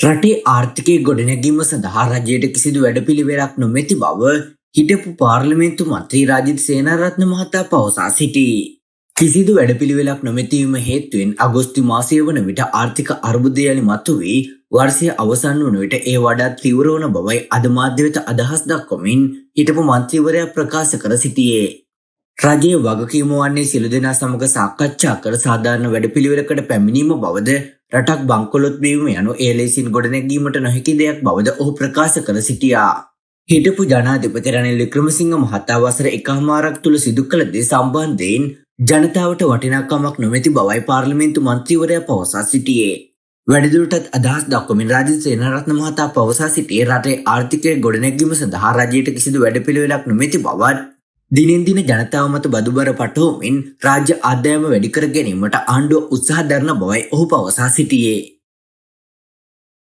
රටේ ආර්ථිකයේ ගොඩනැගීම සඳහා රජයට කිසිදු වැඩපිළිවෙලක් නොමැති බව හිටපු පාර්ලිමේන්තු මන්ත්‍රී රාජිත සේනාරත්න මහතා පවසා සිටී. කිසිදු වැඩපිළිවෙලක් නොමැතිවීම හේතුවෙන් අගෝස්තු මාසය වන විට ආර්ථික අර්බුදය යලි මතුවී වර්ෂය අවසන් වන විට ඒ වඩාත් තීව්‍ර වන බවයි අද මාධ්‍ය වෙත අදහස් දක්වමින් හිටපු මන්ත්‍රීවරයා ප්‍රකාශ කර සිටියේ. රජයේ වගකීම වන්නේ සියලු දෙනා සමග සාකච්ඡා කර සාධාරණ වැඩපිළිවෙලකට පැමිණීම බවද රටක් බංකොලොත් වීම යනු ඒ ලෙසින් ගොඩනැගීමට නොහැකි දෙයක් බවද ඔහු ප්‍රකාශ කර සිටියා. හිටපු ජනාධිපති රනිල් වික්‍රමසිංහ මහතා වසර එකහමාරක් තුළ සිදු කළ දේ සම්බන්ධයෙන් ජනතාවට වටිනාකමක් නොමැති බවයි පාර්ලිමේන්තු මන්ත්‍රීවරයා පවසා සිටියේ. වැඩිදුරටත් අදහස් දක්වමින් රාජිත සේනාරත්න මහතා පවසා සිටියේ රටේ ආර්ථිකය ගොඩනැගීම සඳහා රජයට කිසිදු වැඩපිළිවෙලක් නොමැති බවත් දිනෙන් දින ජනතාව මත බදුබර පටවමින් රාජ්‍ය ආදායම වැඩි කර ගැනීමට ආණ්ඩුව උත්සාහ දරන බවයි ඔහු පවසා සිටියේ.